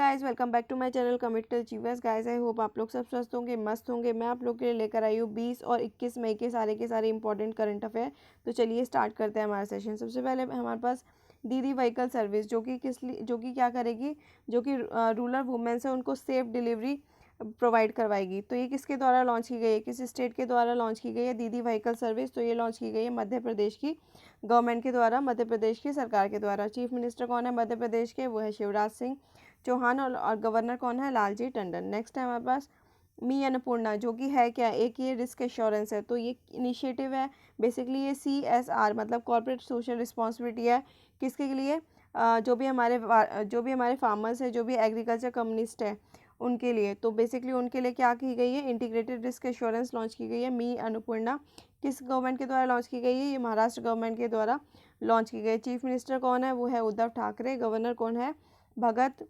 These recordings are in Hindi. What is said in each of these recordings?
Guys, welcome back to my channel committed achievers. Guys, I hope आप लोग सब स्वस्थ होंगे, मस्त होंगे। मैं आप लोग के लिए लेकर आई हूँ 20 और 21 मई के सारे इंपॉर्टेंट करंट अफेयर। तो चलिए स्टार्ट करते हैं हमारा सेशन। सबसे पहले हमारे पास दीदी व्हीकल सर्विस, जो कि क्या करेगी, जो कि रूरल वुमेन्स है उनको सेफ डिलीवरी प्रोवाइड करवाएगी। तो ये किसके द्वारा लॉन्च की गई है, किस स्टेट के द्वारा लॉन्च की गई है दीदी व्हीकल सर्विस? तो ये लॉन्च की गई है मध्य प्रदेश की गवर्नमेंट के द्वारा, मध्य प्रदेश की सरकार के द्वारा। चीफ मिनिस्टर कौन है मध्य प्रदेश के? वो है शिवराज सिंह चौहान। और गवर्नर कौन है? लालजी टंडन। नेक्स्ट है हमारे पास मी अन्नपूर्णा, जो कि है क्या? एक ये रिस्क एश्योरेंस है। तो ये इनिशिएटिव है, बेसिकली ये CSR मतलब कॉर्पोरेट सोशल रिस्पॉन्सिबिलिटी है। किसके लिए? जो भी हमारे फार्मर्स है, जो भी एग्रीकल्चर कम्युनिस्ट है उनके लिए। तो बेसिकली उनके लिए क्या की गई है? इंटीग्रेटेड रिस्क एश्योरेंस लॉन्च की गई है मी अन्नपूर्णा। किस गवर्नमेंट के द्वारा लॉन्च की गई है? ये महाराष्ट्र गवर्नमेंट के द्वारा लॉन्च की गई। चीफ मिनिस्टर कौन है? वो है उद्धव ठाकरे। गवर्नर कौन है? भगत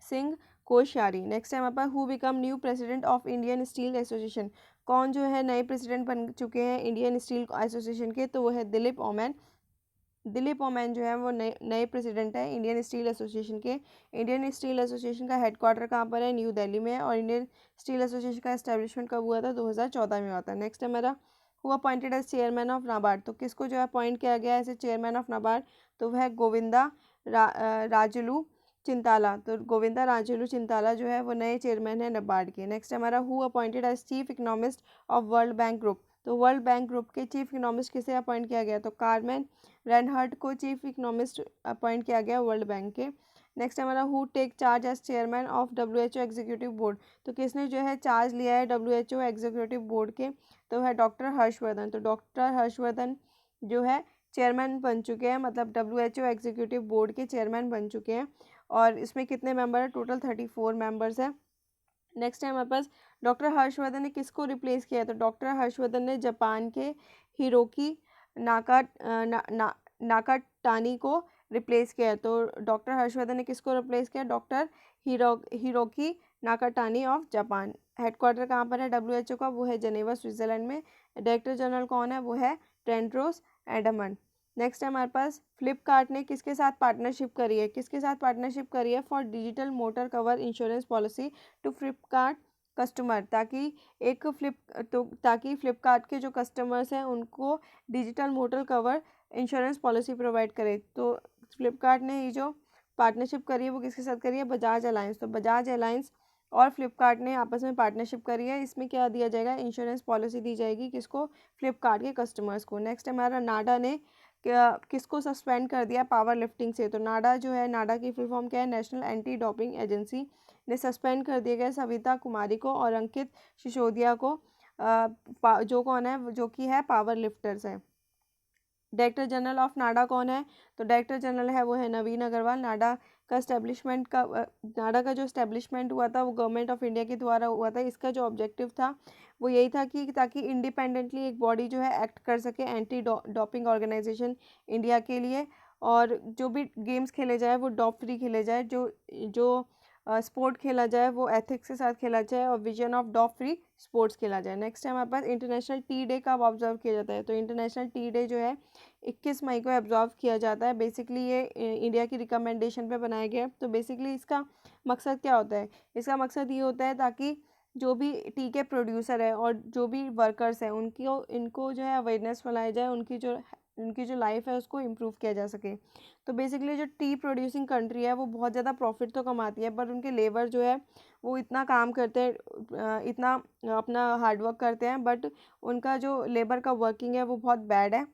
सिंह कोश्यारी। नेक्स्ट है हमारे पास who become new president of Indian steel association. कौन जो है नए प्रेसिडेंट बन चुके हैं इंडियन स्टील एसोसिएशन के? तो वो है दिलीप ओमैन। दिलीप ओमैन जो है वो नए प्रेसिडेंट है इंडियन स्टील एसोसिएशन के। इंडियन स्टील एसोसिएशन का हेडक्वार्टर कहाँ पर है? न्यू दिल्ली में है। और इंडियन स्टील एसोसिएशन का एस्टेब्लिशमेंट कब हुआ था? 2014 में हुआ था। नेक्स्ट है मेरा who appointed as chairman of NABARD. तो किसको जो है अपॉइंट किया गया as a chairman of NABARD? तो वह गोविंदा राजुलू चिंताला। तो गोविंदा राजुलू चिंताला जो है वो नए चेयरमैन है नाबार्ड के। नेक्स्ट हमारा who appointed as chief economist of World Bank group. तो वर्ल्ड बैंक ग्रुप के चीफ इकोनॉमिस्ट किसे अपॉइंट किया गया? तो कार्मेन रेनहर्ट को चीफ इकोनॉमिस्ट अपॉइंट किया गया वर्ल्ड बैंक के। नेक्स्ट हमारा who take charge as chairman of WHO executive board. तो किसने जो है चार्ज लिया है WHO एग्जीक्यूटिव बोर्ड के? तो है डॉक्टर हर्षवर्धन। तो डॉक्टर हर्षवर्धन जो है चेयरमैन बन चुके हैं, मतलब WHO एग्जीक्यूटिव बोर्ड के चेयरमैन बन चुके हैं। और इसमें कितने मेंबर है? टोटल 34 मेंबर्स है। नेक्स्ट है हमारे पास डॉक्टर हर्षवर्धन ने किसको रिप्लेस किया है? तो डॉक्टर हर्षवर्धन ने जापान के हिरोकी नाकाटानी को रिप्लेस किया है। तो डॉक्टर हर्षवर्धन ने किसको रिप्लेस किया? Doctor Hiroki Nakatani of Japan. Headquarter कहाँ पर है WHO का? वो है जनेवा स्विट्जरलैंड में। डायरेक्टर जनरल कौन है? वो है टेड्रोस एडमन। नेक्स्ट है हमारे पास फ्लिपकार्ट ने किसके साथ पार्टनरशिप करी है? किसके साथ पार्टनरशिप करी है? For digital motor cover insurance policy to Flipkart customer, ताकि फ्लिपकार्ट के जो कस्टमर्स हैं उनको digital motor cover insurance policy provide करे। तो फ्लिपकार्ट ने ये जो पार्टनरशिप करी है वो किसके साथ करी है? बजाज अलायंस। तो बजाज अलायंस और फ्लिपकार्ट ने आपस में पार्टनरशिप करी है। इसमें क्या दिया जाएगा? इंश्योरेंस पॉलिसी दी जाएगी। किसको? फ्लिपकार्ट के कस्टमर्स को। नेक्स्ट हमारा नाडा ने किसको सस्पेंड कर दिया पावर लिफ्टिंग से? तो नाडा जो है, नाडा की फुल फॉर्म क्या है? नेशनल एंटी डोपिंग एजेंसी ने सस्पेंड कर दिया गया सविता कुमारी को और अंकित सिसोदिया को, जो कौन है? जो कि है पावर लिफ्टर्स है। डायरेक्टर जनरल ऑफ नाडा कौन है? तो डायरेक्टर जनरल है वो है नवीन अग्रवाल। नाडा का जो इस्टेब्लिशमेंट हुआ था वो गवर्नमेंट ऑफ इंडिया के द्वारा हुआ था। इसका जो ऑब्जेक्टिव था वो यही था कि ताकि इंडिपेंडेंटली एक बॉडी जो है एक्ट कर सके एंटी डोपिंग ऑर्गेनाइजेशन इंडिया के लिए। और जो भी गेम्स खेले जाए वो डॉप फ्री खेले जाए, जो जो स्पोर्ट खेला जाए वो एथिक्स के साथ खेला जाए और विजन ऑफ डॉप फ्री स्पोर्ट्स खेला जाए। नेक्स्ट है हमारे पास इंटरनेशनल टी डे कब ऑब्जर्व किया जाता है? तो इंटरनेशनल टी डे जो है 21 मई को ऑब्जर्व किया जाता है। बेसिकली ये इंडिया की रिकमेंडेशन पे बनाया गया है। तो बेसिकली इसका मकसद क्या होता है? इसका मकसद ये होता है ताकि जो भी टी के प्रोड्यूसर है और जो भी वर्कर्स हैं इनको जो है अवेयरनेस फैलाई जाए, उनकी जो लाइफ है उसको इम्प्रूव किया जा सके। तो बेसिकली जो टी प्रोड्यूसिंग कंट्री है वो बहुत ज़्यादा प्रॉफिट तो कमाती है, पर उनके लेबर जो है वो इतना काम करते हैं, इतना अपना हार्डवर्क करते हैं, बट उनका जो लेबर का वर्किंग है वो बहुत बैड है।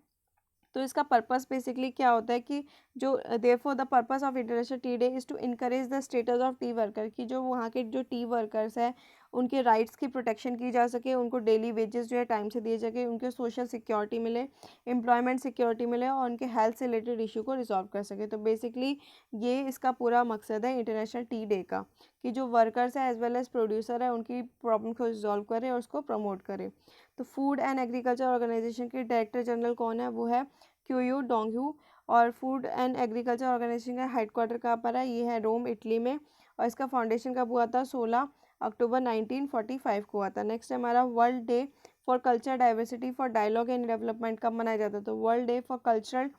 तो इसका पर्पस बेसिकली क्या होता है कि जो therefore the purpose of international tea day is to encourage the status of tea worker, कि जो वहाँ के जो टी वर्कर्स हैं उनके राइट्स की प्रोटेक्शन की जा सके, उनको डेली वेजेस जो है टाइम से दिए सके, उनके सोशल सिक्योरिटी मिले, एम्प्लॉयमेंट सिक्योरिटी मिले और उनके हेल्थ से रिलेटेड इशू को रिजॉल्व कर सके। तो बेसिकली ये इसका पूरा मकसद है इंटरनेशनल टी डे का, कि जो वर्कर्स है एज वेल एज प्रोड्यूसर है उनकी प्रॉब्लम को रिजॉल्व करे और उसको प्रमोट करे। तो फूड एंड एग्रीकल्चर ऑर्गेनाइजेशन के डायरेक्टर जनरल कौन है? वो है क्यूयू डोंगयू। और फूड एंड एग्रीकल्चर ऑर्गेनाइजेशन का हेडक्वार्टर कहाँ पर है? ये है रोम, इटली में। और इसका फाउंडेशन कब हुआ था? 16 अक्टूबर 1945 को हुआ था। नेक्स्ट है हमारा world day for culture diversity for dialogue and development कब मनाया जाता है? तो world day for cultural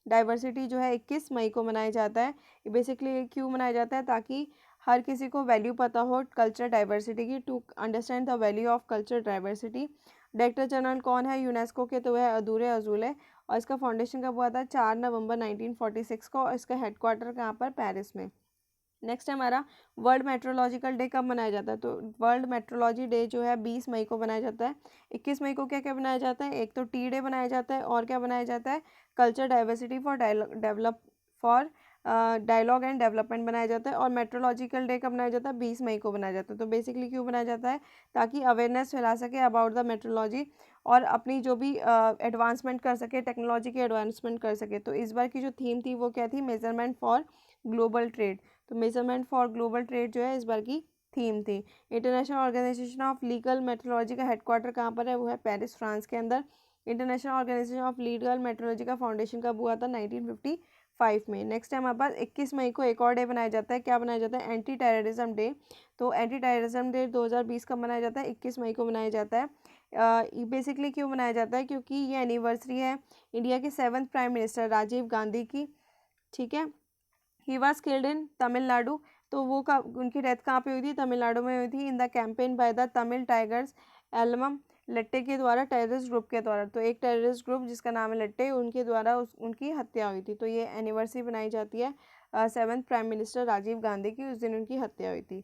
diversity जो है 21 मई को मनाया जाता है। बेसिकली क्यों मनाया जाता है? ताकि हर किसी को वैल्यू पता हो कल्चर डाइवर्सिटी की, to understand the value of culture diversity. Director general कौन है यूनेस्को के, तो वह अधूरे अजूले, और इसका फाउंडेशन कब हुआ था, 4 नवंबर 1946 को, और इसका हेडक्वार्टर कहाँ पर, पेरिस में। नेक्स्ट है हमारा वर्ल्ड मेट्रोलॉजिकल डे कब मनाया जाता है, तो वर्ल्ड मेट्रोलॉजी डे जो है 20 मई को बनाया जाता है। 21 मई को क्या क्या बनाया जाता है, एक तो टी डे बनाया जाता है, और क्या बनाया जाता है, culture diversity for develop for dialogue and development बनाया जाता है। और मेट्रोलॉजिकल डे कब बनाया जाता है, 20 मई को बनाया जाता है। तो बेसिकली क्यों बनाया जाता है, ताकि अवेयरनेस फैला सके अबाउट द मेट्रोलॉजी, और अपनी जो भी एडवांसमेंट कर सके, टेक्नोलॉजी की एडवांसमेंट कर सके। तो इस बार की जो थीम थी वो क्या थी, मेजरमेंट फॉर ग्लोबल ट्रेड। तो मेजरमेंट फॉर ग्लोबल ट्रेड जो है इस बार की थीम थी। International organisation of legal metrology का हेडक्वार्टर कहाँ पर है, वो है पेरिस, फ्रांस के अंदर। International organisation of legal metrology का फाउंडेशन कब हुआ था, 1955 में। नेक्स्ट टाइम हमारे पास 21 मई को एक और डे बनाया जाता है, क्या बनाया जाता है, एंटी टेररिज्म डे। तो एंटी टेररिज्म डे 2020 का मनाया जाता है, 21 मई को मनाया जाता है। बेसिकली क्यों मनाया जाता है, क्योंकि ये एनिवर्सरी है इंडिया के 7th prime minister Rajiv Gandhi की, ठीक है। He was killed in Tamil Nadu, तो वो का उनकी डेथ कहाँ पे हुई थी, तमिलनाडु में हुई थी, in the campaign by the Tamil tigers album latte के द्वारा, टेररिस्ट ग्रुप के द्वारा। तो एक टेररिस्ट ग्रुप जिसका नाम है लट्टे, उनके द्वारा उनकी हत्या हुई थी। तो ये एनिवर्सरी बनाई जाती है 7th prime minister Rajiv Gandhi की, उस दिन उनकी हत्या हुई थी।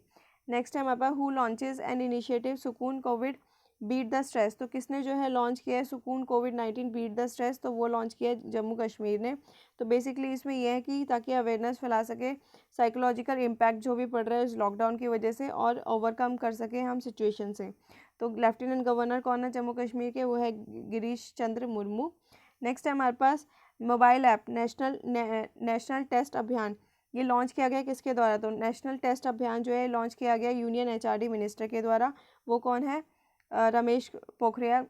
नेक्स्ट है हमारे पास हु लॉन्चेस एन इनिशिएटिव सुकून कोविड बीट द स्ट्रेस, तो किसने जो है लॉन्च किया है सुकून कोविड-19 बीट द स्ट्रेस, तो वो लॉन्च किया है जम्मू कश्मीर ने। तो बेसिकली इसमें यह है कि ताकि अवेयरनेस फैला सके, साइकोलॉजिकल इम्पैक्ट जो भी पड़ रहा है इस लॉकडाउन की वजह से, और ओवरकम कर सके हम सिचुएशन से। तो लेफ्टिनेंट गवर्नर कौन है जम्मू कश्मीर के, वो है गिरीश चंद्र मुर्मू। नेक्स्ट है हमारे पास मोबाइल ऐप नेशनल टेस्ट अभियान, ये लॉन्च किया गया किसके द्वारा, तो नेशनल टेस्ट अभियान जो है लॉन्च किया गया यूनियन एचआरडी मिनिस्टर के द्वारा। वो कौन है, रमेश पोखरियाल।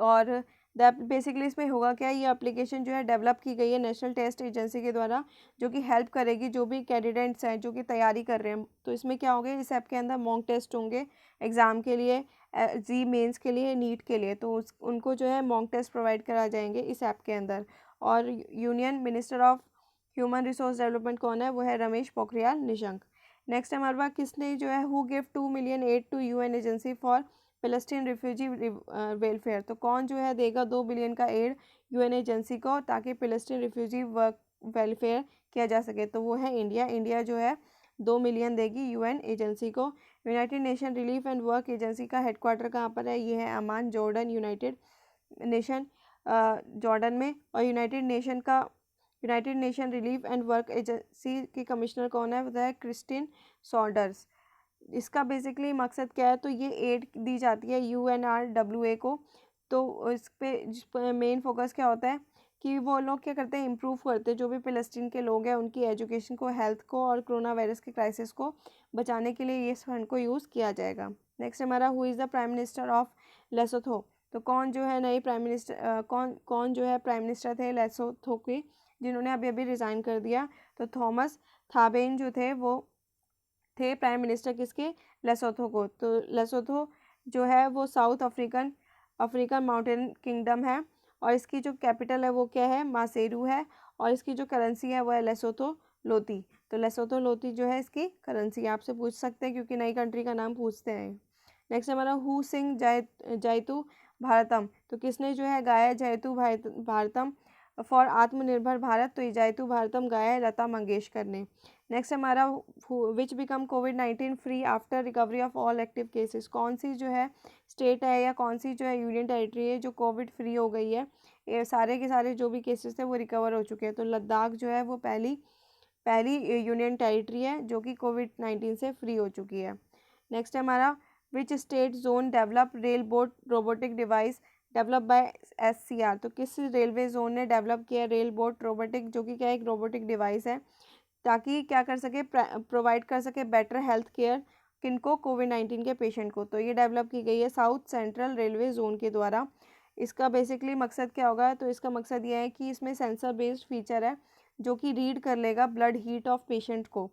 और बेसिकली इसमें होगा क्या, ये एप्लीकेशन जो है डेवलप की गई है नेशनल टेस्ट एजेंसी के द्वारा, जो कि हेल्प करेगी जो भी कैंडिडेट्स हैं जो कि तैयारी कर रहे हैं। तो इसमें क्या होंगे, इस ऐप के अंदर मॉक टेस्ट होंगे एग्ज़ाम के लिए, जी मेंस के लिए, नीट के लिए। तो उनको जो है मॉक टेस्ट प्रोवाइड करा जाएंगे इस ऐप के अंदर। और union minister of human resource development कौन है, वो है रमेश पोखरियाल निशंक। नेक्स्ट है हमारे पास किसने जो है who give 2 million aid to UN agency for Palestine refugee welfare, तो कौन जो है देगा 2 बिलियन का एड यूएन एजेंसी को, ताकि फिलिस्तीन रिफ्यूजी वर्क वेलफेयर किया जा सके, तो वो है इंडिया। इंडिया जो है 2 मिलियन देगी यूएन एजेंसी को। United nation relief and work agency का हेडक्वार्टर कहाँ पर है, ये है अमान जॉर्डन, यूनाइटेड नेशन जॉर्डन में। और United nation relief and work agency की कमिश्नर कौन है, वो है क्रिस्टिन सॉर्डर्स। इसका बेसिकली मकसद क्या है, तो ये एड दी जाती है UNRWA को। तो इस पे मेन फोकस क्या होता है कि वो लोग क्या करते हैं, इम्प्रूव करते हैं जो भी फ़लस्तीन के लोग हैं उनकी एजुकेशन को, हेल्थ को, और कोरोना वायरस के क्राइसिस को बचाने के लिए ये फंड को यूज़ किया जाएगा। नेक्स्ट हमारा who is the prime minister of Lesotho, तो कौन जो है नई प्राइम मिनिस्टर कौन जो है प्राइम मिनिस्टर थे लेसोथो के, जिन्होंने अभी अभी रिज़ाइन कर दिया। तो थॉमस थाबेन जो थे वो थे प्राइम मिनिस्टर किसके, लेसोथो को। तो लेसोथो जो है वो साउथ अफ्रीकन माउंटेन किंगडम है, और इसकी जो कैपिटल है वो क्या है, मासेरू है। और इसकी जो करेंसी है वो है लेसोथो लोती। तो लेसोथो लोती जो है इसकी करेंसी, आपसे पूछ सकते हैं क्योंकि नई कंट्री का नाम पूछते हैं। नेक्स्ट हमारा हु सिंग जयतु भारतम, तो किसने जो है गाया जयतु भारतम फॉर आत्मनिर्भर भारत, तो ये जयतु भारतम गाया है लता मंगेशकर ने। नेक्स्ट हमारा विच become covid free after recovery of all active cases, कौन सी जो है स्टेट है या कौन सी जो है यूनियन टेरिटरी है जो कोविड फ्री हो गई है, ये सारे के सारे जो भी केसेस थे वो रिकवर हो चुके हैं। तो लद्दाख जो है वो पहली यूनियन टेरिटरी है जो कि कोविड-19 से फ्री हो चुकी है। नेक्स्ट हमारा which state zone develop rail boat robotic device develop by SCR, तो किस रेलवे जोन ने डेवलप किया रेल बोट रोबोटिक, जो कि क्या एक रोबोटिक डिवाइस है, ताकि क्या कर सके, प्रोवाइड कर सके बेटर हेल्थ केयर किनको, कोविड-19 के पेशेंट को। तो ये डेवलप की गई है साउथ सेंट्रल रेलवे जोन के द्वारा। इसका बेसिकली मकसद क्या होगा, तो इसका मकसद ये है कि इसमें सेंसर बेस्ड फीचर है जो कि रीड कर लेगा ब्लड हीट ऑफ पेशेंट को,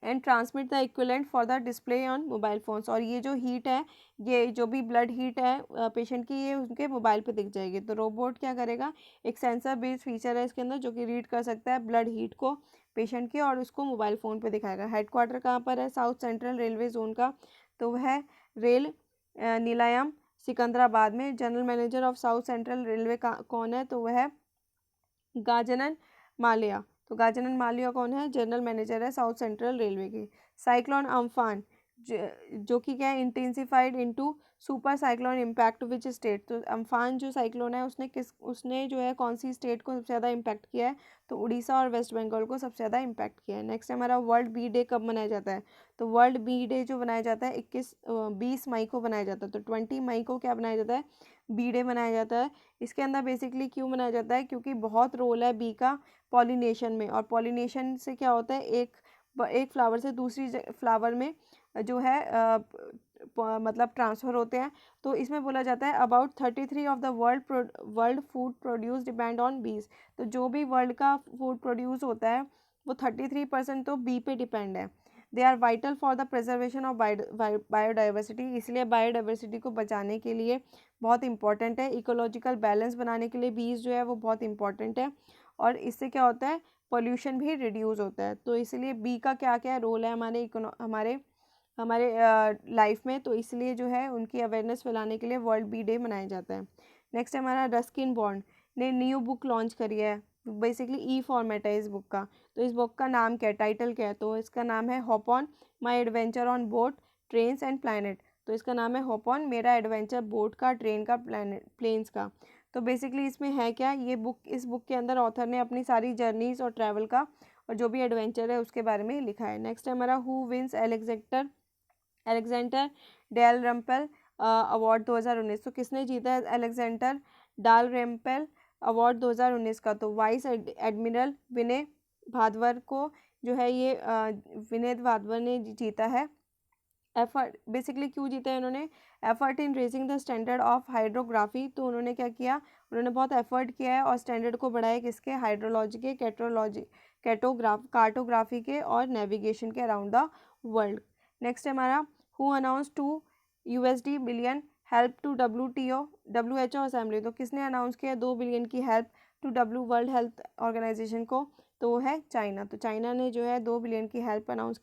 and transmit the equivalent for the display on mobile phones. और ये जो हीट है, ये जो भी ब्लड हीट है पेशेंट की, ये उनके मोबाइल पे दिख जाएगी। तो रोबोट क्या करेगा, एक सेंसर बेस्ड फीचर है इसके अंदर जो कि रीड कर सकता है ब्लड हीट को पेशेंट की, और उसको मोबाइल फ़ोन पे दिखाएगा। हेडक्वार्टर कहाँ पर है, साउथ सेंट्रल रेलवे जोन का, तो वह रेल नीलायम सिकंदराबाद में। General manager of south central railway का कौन है, तो वह गाजनन माल्या। तो गाजनन माल्या कौन है, जनरल मैनेजर है साउथ सेंट्रल रेलवे की। साइक्लोन अम्फान जो कि क्या है, intensified into super cyclone impact which state. तो अम्फान जो साइक्लोन है उसने जो है कौन सी स्टेट को सबसे ज़्यादा इम्पैक्ट किया है, तो उड़ीसा और वेस्ट बंगाल को सबसे ज़्यादा इम्पैक्ट किया है। नेक्स्ट हमारा वर्ल्ड बी डे कब मनाया जाता है, तो वर्ल्ड बी डे जो मनाया जाता है 20 मई को मनाया जाता है। तो 20 मई को क्या बनाया जाता है, बी डे मनाया जाता है। इसके अंदर बेसिकली क्यों मनाया जाता है, क्योंकि बहुत रोल है बी का पॉलिनेशन में, और पॉलिनेशन से क्या होता है, एक फ्लावर से दूसरी फ्लावर में जो है मतलब ट्रांसफ़र होते हैं। तो इसमें बोला जाता है about 33 of the world food produce depend on बीज। तो जो भी वर्ल्ड का फूड प्रोड्यूस होता है वो 33% तो बी पे डिपेंड है। They are vital for the preservation of biodiversity, इसलिए बायोडाइवर्सिटी को बचाने के लिए बहुत इंपॉर्टेंट है। इकोलॉजिकल बैलेंस बनाने के लिए बीज जो है वो बहुत इंपॉर्टेंट है, और इससे क्या होता है, पोल्यूशन भी रिड्यूस होता है। तो इसलिए बी का क्या क्या रोल है हमारे हमारे लाइफ में, तो इसलिए जो है उनकी अवेयरनेस फैलाने के लिए वर्ल्ड बी डे मनाया जाता है। नेक्स्ट हमारा रस्किन बॉन्ड ने न्यू बुक लॉन्च करी है, बेसिकली ई फॉर्मेट है इस बुक का। तो इस बुक का नाम क्या है, टाइटल क्या है, तो इसका नाम है hop on my adventure on boat trains and planet. तो इसका नाम है हॉप ऑन, मेरा एडवेंचर बोट का, ट्रेन का, प्लेन्स का। तो बेसिकली इसमें है क्या, इस बुक के अंदर ऑथर ने अपनी सारी जर्नीज और ट्रैवल का और जो भी एडवेंचर है उसके बारे में लिखा है। नेक्स्ट है हमारा who wins Alexander Dalrymple award 2019। तो किसने जीता है अलेक्जेंडर डाल रम्पेल अवार्ड 2019 का, तो वाइस एडमिरल विनय भादवर को जो है ये विनय भादवर ने जीता है। एफर्ट बेसिकली क्यों जीता है इन्होंने, effort in raising the standard of hydrography. तो उन्होंने क्या किया, उन्होंने बहुत एफर्ट किया है और स्टैंडर्ड को बढ़ाया, किसके, हाइड्रोलॉजी के, कार्टोग्राफी के और नेविगेशन के अराउंड द वर्ल्ड। नेक्स्ट है हमारा who announce two USD billion help to W H O assembly. तो किसने अनाउंस किया 2 बिलियन की help to world health organisation को, तो वो है चाइना। तो चाइना ने जो है 2 बिलियन की हेल्प अनाउंस